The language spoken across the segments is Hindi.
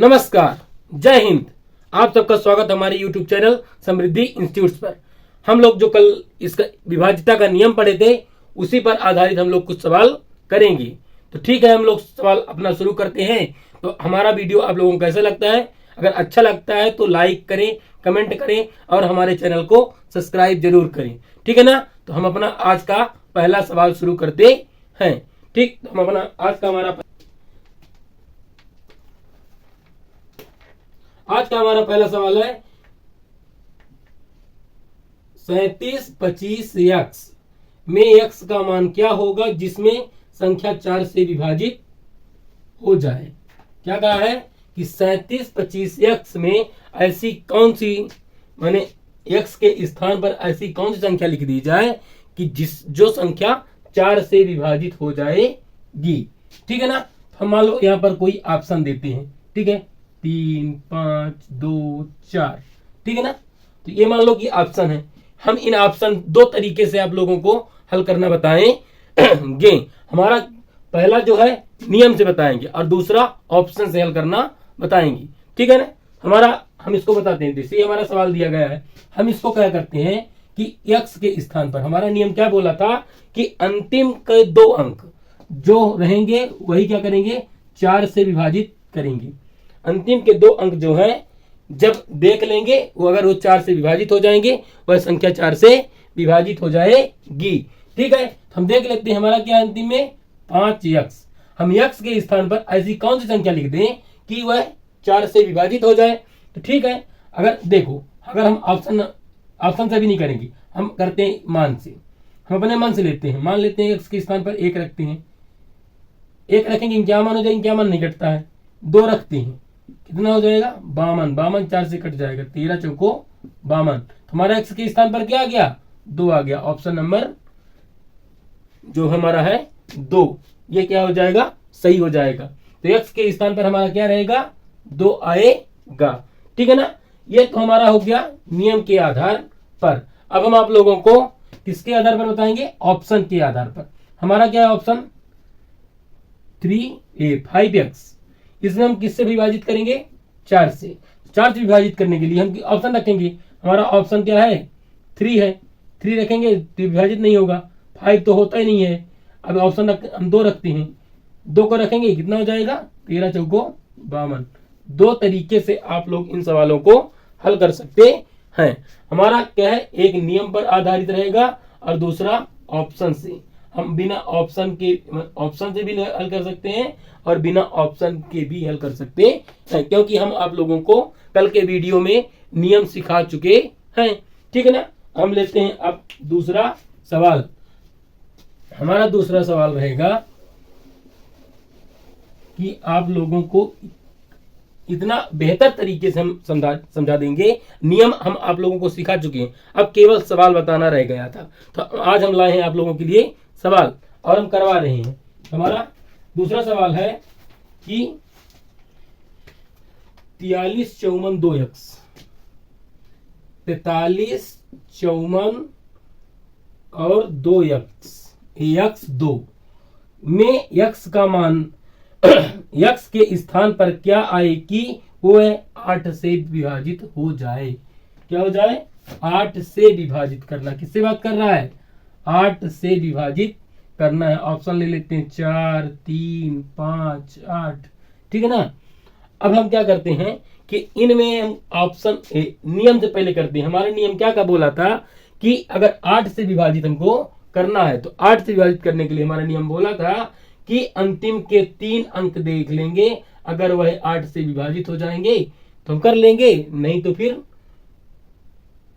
नमस्कार, जय हिंद। आप सबका स्वागत हमारे YouTube चैनल समृद्धि इंस्टीट्यूट पर। हम लोग जो कल इसका विभाज्यता का नियम पढ़े थे उसी पर आधारित हम लोग कुछ सवाल करेंगे। तो ठीक है, हम लोग सवाल अपना शुरू करते हैं। तो हमारा वीडियो आप लोगों को कैसा लगता है? अगर अच्छा लगता है तो लाइक करें, कमेंट करें और हमारे चैनल को सब्सक्राइब जरूर करें। ठीक है ना? तो हम अपना आज का पहला सवाल शुरू करते हैं। ठीक, तो हम अपना आज का हमारा पहला सवाल है 3725 यक्स में यक्स का मान क्या होगा जिसमें संख्या 4 से विभाजित हो जाए। क्या कहा है कि 3725 यक्स में ऐसी कौन सी, माने यक्स के स्थान पर ऐसी कौन सी संख्या लिख दी जाए कि जो संख्या 4 से विभाजित हो जाएगी। ठीक है ना? हम मान लो यहां पर कोई ऑप्शन देते हैं। ठीक है, 3, 5, 2, 4। ठीक है ना? तो ये मान लो कि ऑप्शन है। हम इन ऑप्शन दो तरीके से आप लोगों को हल करना बताएंगे। हमारा पहला जो है नियम से बताएंगे और दूसरा ऑप्शन से हल करना बताएंगे। ठीक है ना? हम इसको बताते हैं। जैसे हमारा सवाल दिया गया है, हम इसको क्या करते हैं कि x के स्थान पर हमारा नियम क्या बोला था कि अंतिम के 2 अंक जो रहेंगे वही क्या करेंगे, 4 से विभाजित करेंगे। अंतिम के 2 अंक जो है जब देख लेंगे वो अगर वो 4 से विभाजित हो जाएंगे, वह संख्या 4 से विभाजित हो जाएगी। ठीक है, हम देख लेते हैं हमारा क्या है अंतिम में 5 यक्स। हम यक्स के स्थान पर ऐसी कौन सी संख्या लिख दें कि वह 4 से विभाजित हो जाए। तो ठीक है, अगर देखो, अगर हम ऑप्शन से भी नहीं करेंगे, हम करते हैं मान से। हम अपने मन से लेते हैं, मान लेते हैं यक्स के स्थान पर 1 रखते हैं। 1 रखेंगे क्या मान हो जाएगा, क्या मान नहीं कटता है। 2 रखते हैं, कितना हो जाएगा 52। 52 4 से कट जाएगा, 13 चौको 52। हमारा एक्स के स्थान पर क्या आ गया, 2 आ गया। ऑप्शन नंबर जो हमारा है 2, ये क्या हो जाएगा, सही हो जाएगा। तो एक्स के स्थान पर हमारा क्या रहेगा, 2 आएगा। ठीक है ना? ये तो हमारा हो गया नियम के आधार पर। अब हम आप लोगों को किसके आधार पर बताएंगे, ऑप्शन के आधार पर। हमारा क्या है ऑप्शन 5x, इसमें हम किससे विभाजित करेंगे, 4 से। 4 से विभाजित करने के लिए हम ऑप्शन रखेंगे। हमारा ऑप्शन क्या है, 3 है। 3 रखेंगे तो विभाजित नहीं होगा, 5 तो होता ही नहीं है। अब ऑप्शन हम 2 रखते हैं। 2 को रखेंगे कितना हो जाएगा, 13 चौको 52। 2 तरीके से आप लोग इन सवालों को हल कर सकते हैं। हमारा क्या है, एक नियम पर आधारित रहेगा और दूसरा ऑप्शन से। हम बिना ऑप्शन से भी हल कर सकते हैं और बिना ऑप्शन के भी हल कर सकते हैं, क्योंकि हम आप लोगों को कल के वीडियो में नियम सिखा चुके हैं। ठीक है ना? हम लेते हैं अब दूसरा सवाल। हमारा दूसरा सवाल रहेगा कि आप लोगों को इतना बेहतर तरीके से हम समझा देंगे। नियम हम आप लोगों को सिखा चुके हैं, अब केवल सवाल बताना रह गया था। तो आज हम लाए हैं आप लोगों के लिए सवाल और हम करवा रहे हैं। हमारा दूसरा सवाल है कि 43 54 2 यक्स, 43 54 और 2 यक्स 2 में यक्स का मान यक्स के स्थान पर क्या आए कि वो 8 से विभाजित हो जाए। क्या हो जाए, 8 से विभाजित करना। किससे बात कर रहा है, 8 से विभाजित करना है। ऑप्शन ले लेते हैं 4, 3, 5, 8। ठीक है ना? अब हम क्या करते हैं कि इनमें हम ऑप्शन नियम से पहले करते हैं। हमारा नियम क्या बोला था कि अगर 8 से विभाजित हमको करना है तो 8 से विभाजित करने के लिए हमारा नियम बोला था कि अंतिम के 3 अंक देख लेंगे, अगर वह 8 से विभाजित हो जाएंगे तो हम कर लेंगे, नहीं तो फिर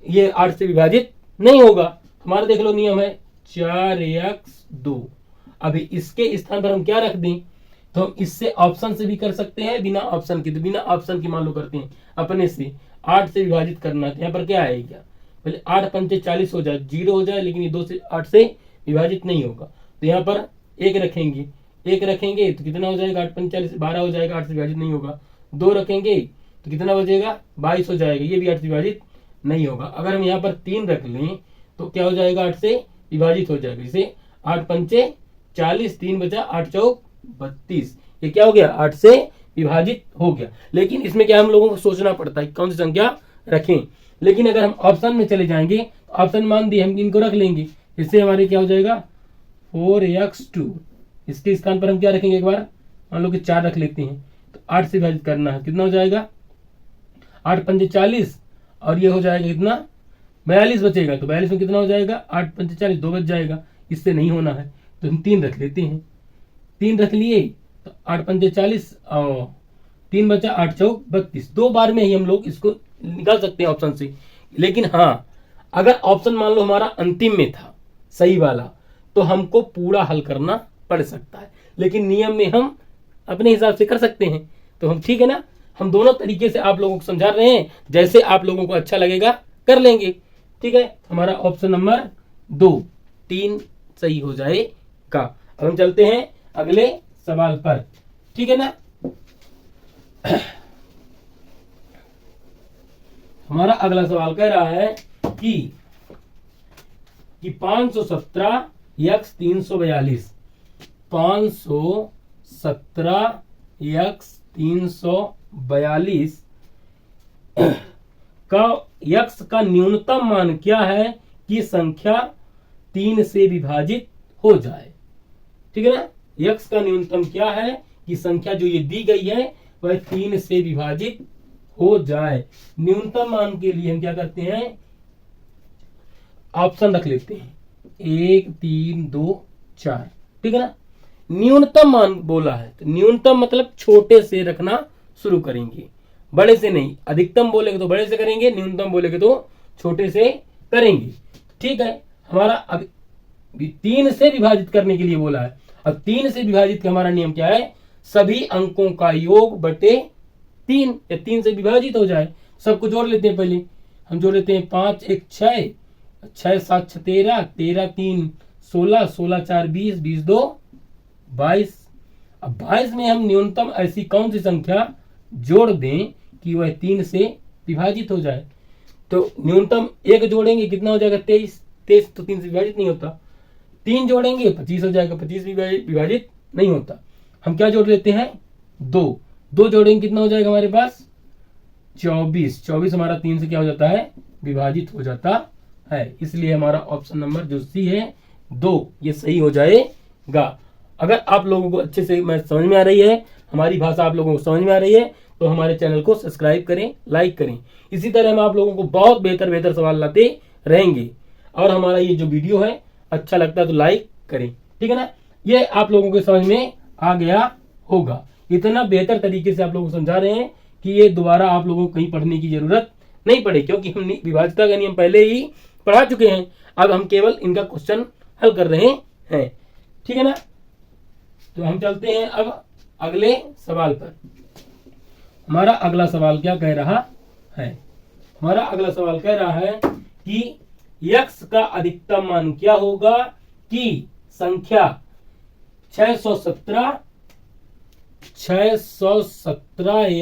ये 8 से विभाजित नहीं होगा। हमारा देख लो नियम है 4x2। अभी इसके स्थान पर हम क्या रख दें, तो हम इससे ऑप्शन से भी कर सकते हैं, बिना ऑप्शन के। तो बिना ऑप्शन के मान लो करते हैं अपने से, 8 से विभाजित करना है। यहाँ पर क्या आएगा, पहले 8 पंचे 40 हो जाए, 0 हो जाए, लेकिन ये 2 से 8 से विभाजित नहीं होगा। तो यहाँ पर 1 रखेंगे, 1 रखेंगे तो कितना हो जाएगा, 8 पंचे 40 12 हो जाएगा, 8 से विभाजित नहीं होगा। 2 रखेंगे तो कितना बचेगा, 22 हो जाएगा, ये भी 8 से विभाजित नहीं होगा। अगर हम यहाँ पर 3 रख लें तो क्या हो जाएगा, 8 से विभाजित हो जाएगा। इसे 8 पंचे 40, 3 बचा, 8 चौक 32, ये क्या हो गया, 8 से विभाजित हो गया। लेकिन इसमें क्या हम लोगों को सोचना पड़ता है कौन सी संख्या रखें। लेकिन अगर हम ऑप्शन में चले जाएंगे तो ऑप्शन मान दिए हम इनको रख लेंगे, इससे हमारे क्या हो जाएगा 4x2। इसके स्थान पर हम क्या रखेंगे, एक बार मान लो कि 4 रख लेते हैं तो 8 से विभाजित करना है, कितना हो जाएगा 8 पंजे 40 और ये हो जाएगा कितना 42 बचेगा। तो 42 में कितना हो जाएगा 8 पंजे 40, 2 बच जाएगा। इससे नहीं होना है तो हम 3 रख लेते हैं, 3 रख लिए तो 8 पंजे 40 और 3 बचा 8 चौक 32। 2 बार में ही हम लोग इसको निकाल सकते हैं ऑप्शन से। लेकिन हाँ, अगर ऑप्शन मान लो हमारा अंतिम में था सही वाला तो हमको पूरा हल करना पड़ सकता है, लेकिन नियम में हम अपने हिसाब से कर सकते हैं। तो हम ठीक है ना, हम दोनों तरीके से आप लोगों को समझा रहे हैं, जैसे आप लोगों को अच्छा लगेगा कर लेंगे। ठीक है, हमारा ऑप्शन नंबर 2 3 सही हो जाएगा। अब हम चलते हैं अगले सवाल पर। ठीक है ना, हमारा अगला सवाल कह रहा है कि 517 x 342 517 x 342 का x का न्यूनतम मान क्या है कि संख्या 3 से विभाजित हो जाए। ठीक है ना, x का न्यूनतम क्या है कि संख्या जो ये दी गई है वह 3 से विभाजित हो जाए। न्यूनतम मान के लिए हम क्या करते हैं, ऑप्शन रख लेते हैं 1 3 2 4। ठीक है ना, न्यूनतम मान बोला है तो न्यूनतम मतलब छोटे से रखना शुरू करेंगे, बड़े से नहीं। अधिकतम बोलेगे तो बड़े से करेंगे, न्यूनतम बोलेगे तो छोटे से करेंगे। ठीक है, हमारा अब 3 से विभाजित करने के लिए बोला है। अब 3 से विभाजित का हमारा नियम क्या है, सभी अंकों का योग बटे 3 या 3 से विभाजित हो जाए। सबको जोड़ लेते हैं, पहले हम जोड़ लेते हैं 5 1 6 6 7 6 13 13 3 16 16 4 20 20 2 22। अब 22 में हम न्यूनतम ऐसी कौन सी संख्या जोड़ दें कि वह 3 से विभाजित हो जाए। तो न्यूनतम 1 जोड़ेंगे कितना हो जाएगा 23। 23 तो 3 से विभाजित नहीं होता। 3 जोड़ेंगे 25 हो जाएगा, 25 विभाजित नहीं होता। हम क्या जोड़ लेते हैं 2 जोड़ेंगे कितना हो जाएगा हमारे पास 24। 24 हमारा 3 से क्या हो जाता है विभाजित हो जाता है। इसलिए हमारा ऑप्शन नंबर जो सी है 2 ये सही हो जाएगा। अगर आप लोगों को अच्छे से मैं समझ में आ रही है, हमारी भाषा आप लोगों को समझ में आ रही है तो हमारे चैनल को सब्सक्राइब करें, लाइक करें। इसी तरह हम आप लोगों को बहुत बेहतर सवाल लाते रहेंगे। और हमारा ये जो वीडियो है अच्छा लगता है तो लाइक करें। ठीक है ना, ये आप लोगों के समझ में आ गया होगा। इतना बेहतर तरीके से आप लोगों को समझा रहे हैं कि ये दोबारा आप लोगों को कहीं पढ़ने की जरूरत नहीं पड़े, क्योंकि हम विभाज्यता का नियम पहले ही पढ़ा चुके हैं। अब हम केवल इनका क्वेश्चन हल कर रहे हैं। ठीक है ना, तो हम चलते हैं अब अगले सवाल पर। हमारा अगला सवाल क्या कह रहा है, हमारा अगला सवाल कह रहा है कि x का अधिकतम मान क्या होगा कि संख्या 617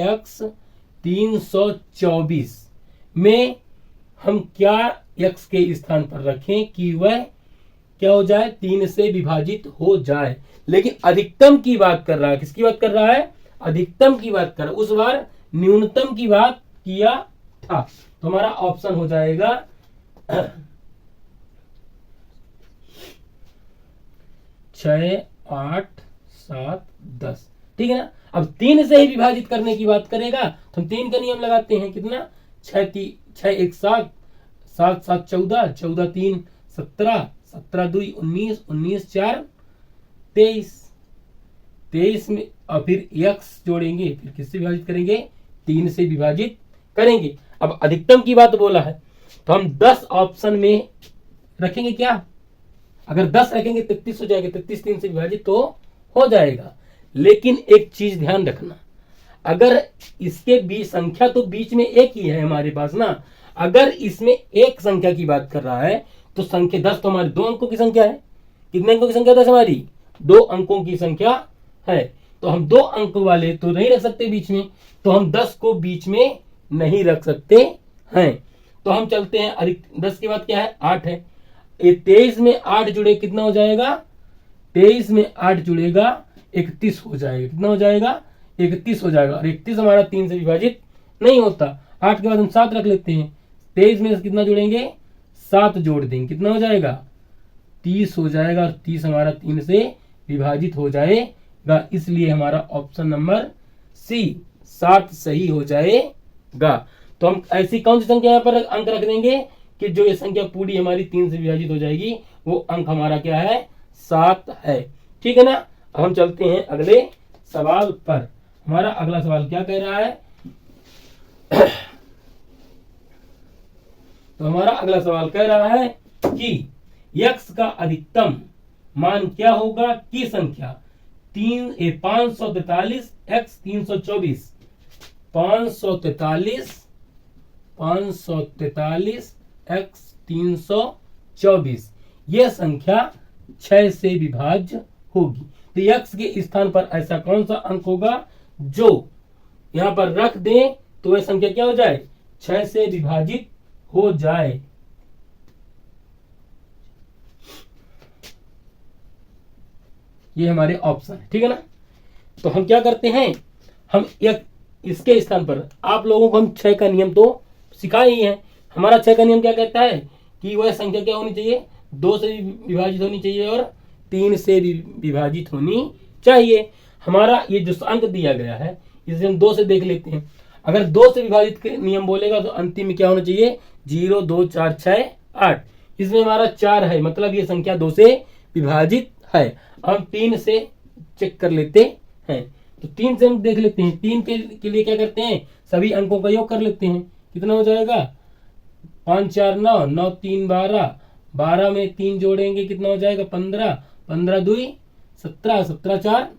x 324 में हम क्या x के स्थान पर रखें कि वह क्या हो जाए 3 से विभाजित हो जाए। लेकिन अधिकतम की बात कर रहा है, किसकी बात कर रहा है अधिकतम की बात कर रहा है। उस बार न्यूनतम की बात किया था। तो हमारा ऑप्शन हो जाएगा 6 8 7 10। ठीक है ना, अब 3 से ही विभाजित करने की बात करेगा तो हम 3 का नियम लगाते हैं। कितना 6 1 7 7 7 14 14 3 17 17 2 19 19 4 23 23 में और फिर x जोड़ेंगे, फिर किससे विभाजित करेंगे 3 से विभाजित करेंगे। अब अधिकतम की बात बोला है तो हम 10 ऑप्शन में रखेंगे। क्या अगर 10 रखेंगे 33 हो जाएगा, 33 3 से विभाजित तो हो जाएगा। लेकिन एक चीज ध्यान रखना, अगर इसके बीच संख्या तो बीच में एक ही है हमारे पास ना, अगर इसमें एक संख्या की बात कर रहा है तो संख्या 10 तो हमारे 2 अंकों की संख्या है। कितने अंकों की संख्या 10 हमारी 2 अंकों की संख्या है। तो हम 2 अंक वाले तो नहीं रख सकते बीच में, तो हम 10 को बीच में नहीं रख सकते हैं। तो हम चलते हैं अधिक 10 के बाद क्या है 8 है। ये 23 में 8 जुड़े कितना हो जाएगा 23 में 8 जुड़ेगा 31 हो जाएगा। कितना हो जाएगा 31 हो जाएगा, और 31 हमारा 3 से विभाजित नहीं होता। 8 के बाद हम 7 रख लेते हैं, 23 में कितना जोड़ेंगे, 7 जोड़ देंगे, कितना हो जाएगा, 30 हो जाएगा, और 30 हमारा 3 से विभाजित हो जाएगा, इसलिए हमारा ऑप्शन नंबर सी 7 सही हो जाएगा। तो हम ऐसी कौन सी संख्या यहाँ पर अंक रख देंगे कि जो ये संख्या पूरी हमारी 3 से विभाजित हो जाएगी, वो अंक हमारा क्या है, 7 है। ठीक है ना। अब हम चलते हैं अगले सवाल पर। हमारा अगला सवाल क्या कह रहा है, तो हमारा अगला सवाल कह रहा है कि x का अधिकतम मान क्या होगा की संख्या 543 x 324, 543 x 324 यह संख्या 6 से विभाज्य होगी। तो x के स्थान पर ऐसा कौन सा अंक होगा जो यहां पर रख दें तो वह संख्या क्या हो जाए, 6 से विभाजित हो जाए। ये हमारे ऑप्शन है। ठीक है ना। तो हम क्या करते हैं, हम एक इसके स्थान पर आप लोगों को हम 6 का नियम तो सिखाए ही है। हमारा 6 का नियम क्या कहता है कि वह संख्या क्या होनी चाहिए, 2 से विभाजित होनी चाहिए और 3 से विभाजित होनी चाहिए। हमारा ये जो अंक दिया गया है इसे हम 2 से देख लेते हैं। अगर 2 से विभाजित के नियम बोलेगा तो अंतिम में क्या होना चाहिए, 0 2 4 6 8। इसमें हमारा 4 है, मतलब ये संख्या 2 से विभाजित है। हम 3 से चेक कर लेते हैं, तो 3 से हम देख लेते हैं। 3 के लिए क्या करते हैं, सभी अंकों का योग कर लेते हैं, कितना हो जाएगा, 5 4 9, 9 3 12, 12 में 3 जोड़ेंगे कितना हो जाएगा, 15, 15 2 17, 17 4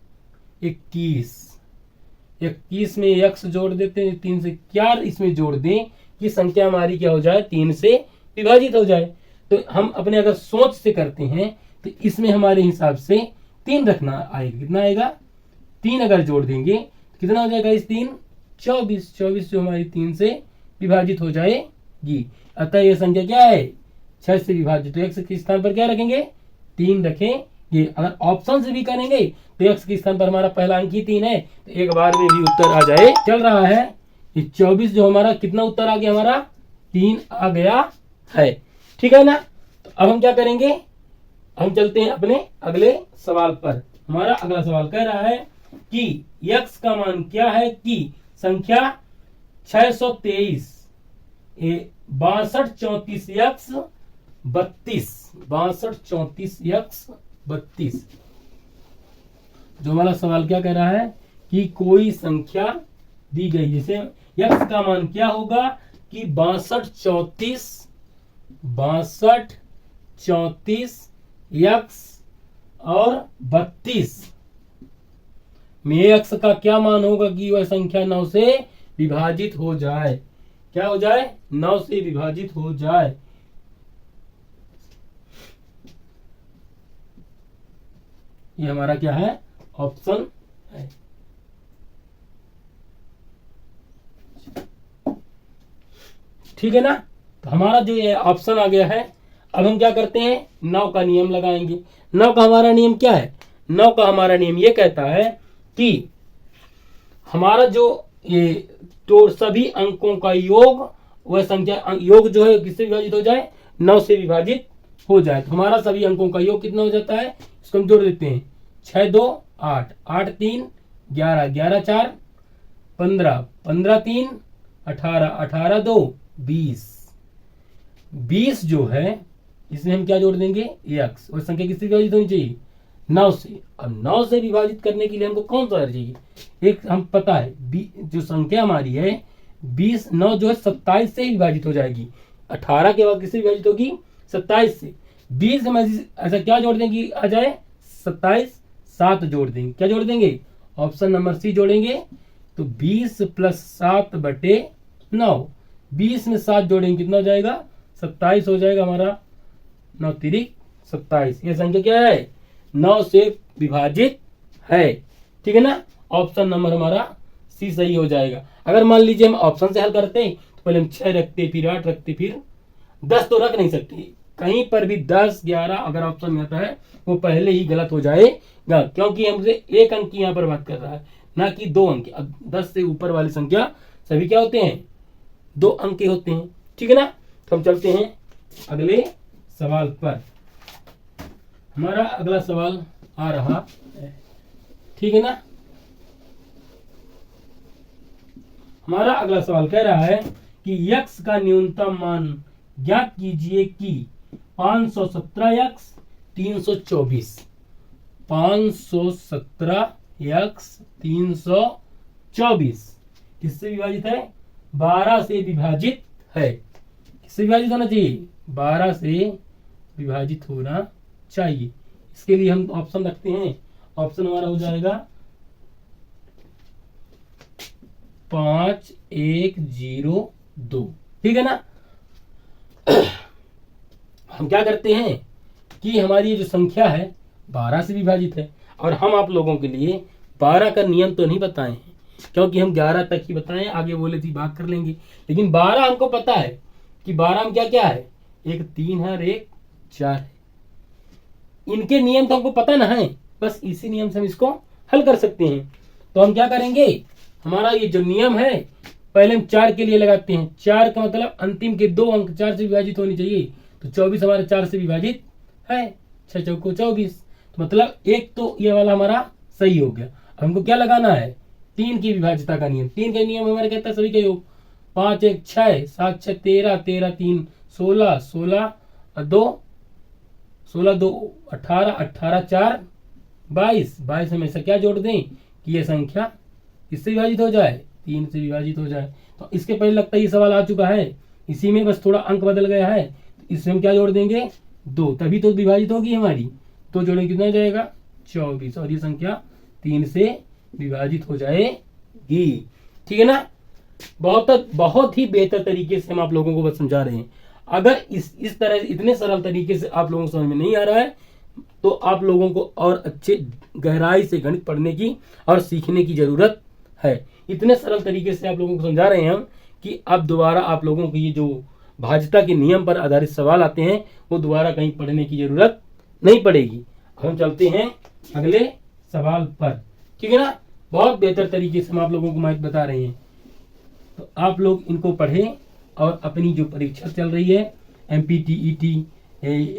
21, 21 में x जोड़ देते हैं, 3 से 4 इसमें जोड़ दें कि संख्या हमारी क्या हो जाए, 3 से विभाजित हो जाए। तो हम अपने अगर सोच से करते हैं तो इसमें हमारे हिसाब से 3 रखना आएगा, कितना आएगा, 3 अगर जोड़ देंगे तो कितना हो जाएगा, इस 3 24, 24 जो हमारी 3 से विभाजित हो जाएगी। अतः यह संख्या क्या है, 6 से विभाजित। तो x के स्थान पर क्या रखेंगे, 3 रखेंगे। अगर ऑप्शन से भी करेंगे तो x के स्थान पर हमारा पहला अंक ही 3 है, तो एक बार में भी उत्तर आ जाए। चल रहा है ये 24 जो हमारा कितना उत्तर आ गया, हमारा 3 आ गया है। ठीक है ना। तो अब हम क्या करेंगे, हम चलते हैं अपने अगले सवाल पर। हमारा अगला सवाल कह रहा है कि x का मान क्या है कि संख्या 623 62 34 x 32, 62 34 x 32। जो हमारा सवाल क्या कह रहा है कि कोई संख्या दी गई, जैसे x का मान क्या होगा कि 62 34 x और 32 में x का क्या मान होगा कि वह संख्या 9 से विभाजित हो जाए, क्या हो जाए, 9 से विभाजित हो जाए। ये हमारा क्या है, ऑप्शन है। ठीक है ना। तो हमारा जो ये ऑप्शन आ गया है, अब हम क्या करते हैं, 9 का नियम लगाएंगे। 9 का हमारा नियम क्या है, 9 का हमारा नियम ये कहता है कि हमारा जो ये तो सभी अंकों का योग, वह संख्या योग जो है किससे विभाजित हो जाए, 9 से विभाजित हो जाए। तो हमारा सभी अंकों का योग कितना हो जाता है, इसको हम जोड़ देते हैं, 6 2 8, 8 3 11, 11 4 15, 15 3 18, 18 2 20, 20 जो है इसमें हम क्या जोड़ देंगे, x। और संख्या किससे विभाजित होनी चाहिए, 9 से। अब 9 से विभाजित करने के लिए हमको कौन सा चाहिए, एक हम पता है जो संख्या हमारी है 20, 9 जो है 27 से विभाजित हो जाएगी। 18 के बाद किससे विभाजित होगी, 27 से। 20 हम ऐसा क्या जोड़ देंगे आ जाए 27, 7 जोड़ देंगे, क्या जोड़ देंगे, ऑप्शन नंबर सी जोड़ेंगे। तो 20 + 7 बटे 9, 20 में 7 जोड़ेंगे कितना हो जाएगा, 27 हो जाएगा हमारा, 9 तिरिक 27। यह संख्या क्या है, 9 से विभाजित है। ठीक है ना। ऑप्शन नंबर हमारा सी सही हो जाएगा। अगर मान लीजिए हम ऑप्शन से हल करते हैं तो पहले हम 6 रखते, फिर 8 रखते, फिर 10 तो रख नहीं सकते। कहीं पर भी 10 11 अगर ऑप्शन में आता है वो पहले ही गलत हो जाएगा, क्योंकि हमसे एक अंक की यहाँ पर बात कर रहा है। ना कि 2 अंक। अब 10 से ऊपर वाली संख्या सभी क्या होते हैं, 2 अंक के होते हैं। ठीक है ना। तो हम चलते हैं अगले सवाल पर। हमारा अगला सवाल आ रहा है, ठीक है ना। हमारा अगला सवाल कह रहा है कि यक्स का न्यूनतम मान ज्ञात कीजिए कि 517 यक्स 324, 517 यक्स 324 किससे विभाजित है, 12 से विभाजित है। किससे विभाजित होना चाहिए, 12 से विभाजित होना चाहिए। इसके लिए हम ऑप्शन रखते हैं। ऑप्शन हमारा हो जाएगा 5102। ठीक है ना। हम क्या करते हैं कि हमारी ये जो संख्या है 12 से विभाजित है, और हम आप लोगों के लिए 12 का नियम तो नहीं बताए हैं, क्योंकि हम 11 तक ही बताएं, आगे बोले थी बात कर लेंगे। लेकिन 12 हमको पता है कि 12 में क्या क्या है, एक 3 है और एक 4 है। इनके नियम तो हमको पता ना है, बस इसी नियम से हम इसको हल कर सकते हैं। तो हम क्या करेंगे, हमारा ये जो नियम है पहले हम 4 के लिए लगाते हैं। 4 का मतलब अंतिम के 2 अंक 4 से विभाजित होनी चाहिए। तो 24 हमारे 4 से विभाजित है, 6 चौको 24। तो मतलब एक तो ये वाला हमारा सही हो गया। अब हमको क्या लगाना है, 3 की विभाज्यता का नियम। 3 का नियम हमारे कहता है सभी का योग, 5 1 6, 7 6 13, 13 3 16, 16 2 16 2 18, 18 4 22। 22 में से क्या जोड़ दें कि ये संख्या किससे विभाजित हो जाए, 3 से विभाजित हो जाए। तो इसके पहले लगता है ये सवाल आ चुका है, इसी में बस थोड़ा अंक बदल गया है। तो इसमें हम क्या जोड़ देंगे, 2, तभी तो विभाजित होगी हमारी। तो जोड़ेंगे कितना हो जाएगा, 24, और ये संख्या 3 से विभाजित हो जाएगी। ठीक है ना। बहुत ही बेहतर तरीके से हम आप लोगों को बस समझा रहे हैं। अगर इस तरह इतने सरल तरीके से आप लोगों को समझ में नहीं आ रहा है, तो आप लोगों को और अच्छे गहराई से गणित पढ़ने की और सीखने की जरूरत है। इतने सरल तरीके से आप लोगों को समझा रहे हैं हम कि अब दोबारा आप लोगों को ये जो भाज्यता के नियम पर आधारित सवाल आते हैं वो दोबारा कहीं पढ़ने की जरूरत नहीं पड़ेगी। हम चलते हैं अगले सवाल पर। ठीक है ना। बहुत बेहतर तरीके से हम आप लोगों को बता रहे हैं, तो आप लोग इनको पढ़ें और अपनी जो परीक्षा चल रही है MPTET,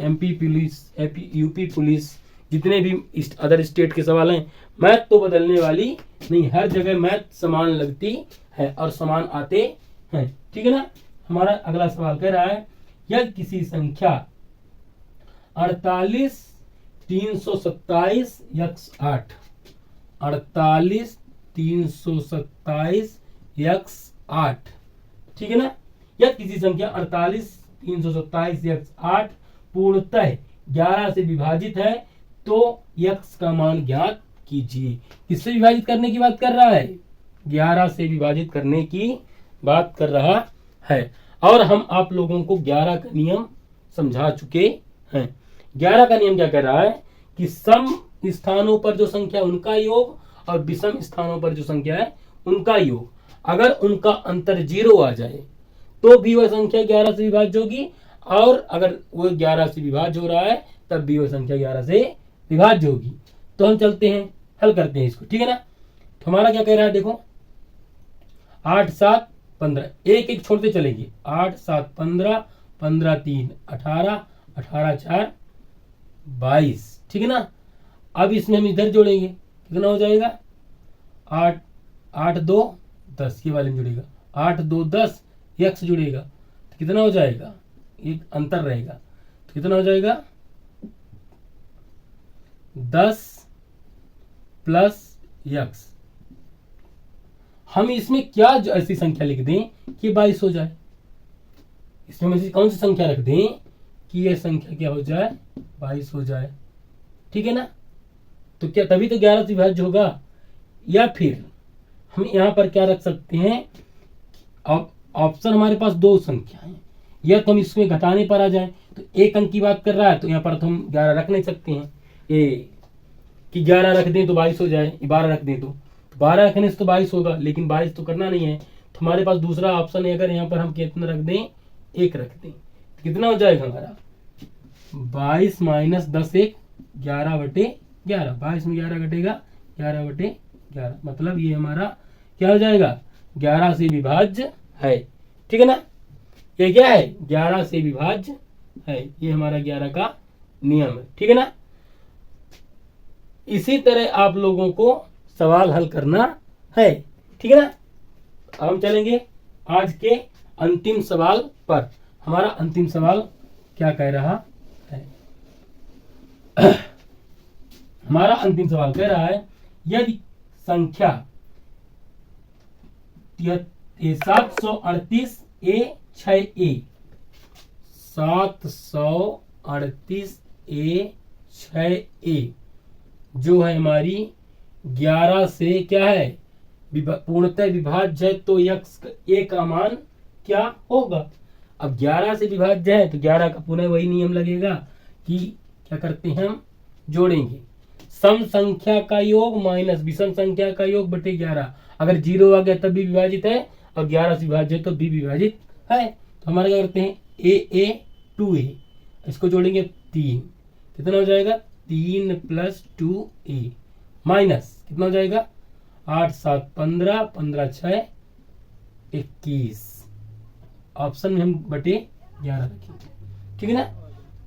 MP police, UP police, जितने भी अदर स्टेट के सवाल हैं, मैथ तो बदलने वाली नहीं, हर जगह मैथ समान लगती है और समान आते हैं। ठीक है ना। हमारा अगला सवाल कह रहा है, यदि किसी संख्या 48 327 यक्स 8, 48 327 यक्स 8, ठीक है ना। यदि किसी संख्या 48 327 यक्स 8 पूर्णतः 11 से विभाजित है तो यक्स का मान ज्ञात कीजिए। किससे विभाजित करने की बात कर रहा है, 11 से विभाजित करने की बात कर रहा है। और हम आप लोगों को 11 का नियम समझा चुके हैं। 11 का नियम क्या कह रहा है कि सम स्थानों पर जो संख्या उनका योग और विषम स्थानों पर जो संख्या है उनका योग, अगर उनका अंतर 0 आ जाए तो भी वह संख्या 11 से विभाज्य होगी, और अगर वो 11 से विभाज्य हो रहा है तब भी वह संख्या 11 से विभाज्य होगी। तो हम चलते हैं हल करते हैं इसको। ठीक है ना। तो हमारा क्या कह रहा है, देखो 8 7 15, एक एक छोड़ते चलेंगे। 8 7 15, 15 3 18, 18 4 22। ठीक है ना। अब इसमें हम इधर जोड़ेंगे, कितना हो जाएगा, 8 8 2 10, ये वाले में जुड़ेगा, 8 2 10 यक्स जुड़ेगा, तो कितना हो जाएगा, एक अंतर रहेगा, तो कितना हो जाएगा 10 प्लस यक्स। हम इसमें क्या ऐसी संख्या लिख दें कि 22 हो जाए। इसमें हम ऐसी कौन सी संख्या रख दें कि यह संख्या क्या हो जाए, 22 हो जाए। ठीक है ना। तो क्या तभी तो 11 से विभाज्य होगा। या फिर हम यहां पर क्या रख सकते हैं, अब ऑप्शन हमारे पास 2 संख्या है, या तो हम इसमें घटाने पर आ जाए, तो एक अंक की बात कर रहा है तो यहाँ पर तो हम 11 रख नहीं सकते हैं, ये कि 11 रख दें तो 22 हो जाए, 12 रख दें तो 12 रखने से तो 22 होगा, लेकिन 22 तो करना नहीं है। तो हमारे पास दूसरा ऑप्शन है, अगर यहाँ पर हम कितना रख दें, 1 रख दें, तो कितना हो जाएगा हमारा 22 - 10 1 11/11, 22 में 11 घटेगा, 11/11। 11, मतलब ये हमारा क्या हो जाएगा, 11 से विभाज्य है। ठीक है ना, ये क्या है, 11 से विभाज्य है, ये हमारा 11 का नियम है। ठीक है ना, इसी तरह आप लोगों को सवाल हल करना है। ठीक है ना, अब हम चलेंगे आज के अंतिम सवाल पर। हमारा अंतिम सवाल क्या कह रहा है, हमारा अंतिम सवाल कह रहा है, यदि संख्या 738A6A 738A6A जो है हमारी 11 से क्या है, पूर्णतः विभाज्य है, तो a का मान क्या होगा। अब 11 से विभाज्य है तो 11 का पुनः वही नियम लगेगा कि क्या करते हैं, हम जोड़ेंगे सम संख्या का योग माइनस विषम संख्या का योग बटे 11। अगर 0 आ गया तब भी विभाजित है, और 11 से विभाज्य है तो भी विभाजित है। तो हमारे क्या करते हैं, a 2a, इसको जोड़ेंगे 3, कितना हो जाएगा 3 + 2a माइनस कितना हो जाएगा 8 7 15 15 6 21, ऑप्शन में हम बटे 11 रखेंगे। ठीक है ना,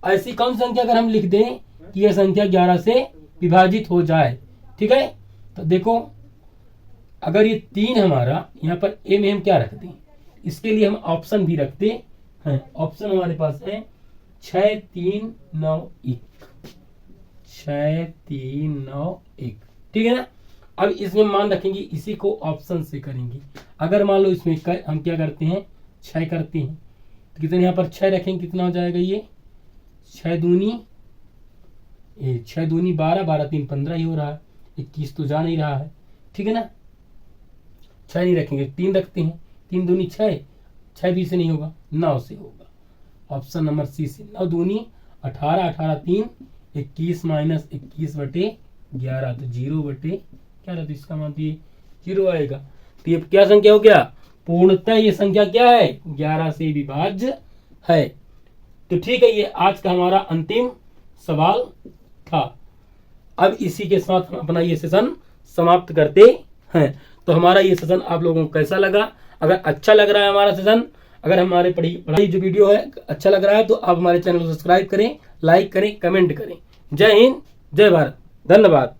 ऐसी कौन संख्या अगर हम लिख दें कि यह संख्या 11 से विभाजित हो जाए। ठीक है, तो देखो अगर ये 3 हमारा यहाँ पर a में हम क्या रखते हैं, इसके लिए हम ऑप्शन भी रखते हैं। ऑप्शन हमारे पास है 6 3 9 1, 6 3 9 1। ठीक है ना, अब इसमें मान रखेंगे, इसी को ऑप्शन से करेंगे। अगर मान लो इसमें हम क्या करते हैं, 6 करते हैं, तो कितने यहाँ पर 6 रखेंगे, कितना हो जाएगा, ये 6 दूनी 12, 12 3 15 ही हो रहा है, 21 तो जा नहीं रहा है। ठीक है ना, 6 नहीं रखेंगे, 3 रखते हैं, 3 दूनी 6, 6 भी से नहीं होगा, 9 से होगा, ऑप्शन नंबर सी से। 9 दूनी 18, 18 3 21 माइनस 21 बटे 11, तो 0 बटे 11, तो इसका मान 0 आएगा। तो ये क्या संख्या हो गया, पूर्णतः ये संख्या क्या है, 11 से विभाज्य है। तो ठीक है, ये आज का हमारा अंतिम सवाल था। अब इसी के साथ हम अपना ये सेशन समाप्त करते हैं। तो हमारा ये सेशन आप लोगों को कैसा लगा, अगर अच्छा लग रहा है हमारा सेशन, अगर हमारे पढ़ाई जो वीडियो है अच्छा लग रहा है, तो आप हमारे चैनल को सब्सक्राइब करें, लाइक करें, कमेंट करें। जय हिंद, जय भारत, धन्यवाद।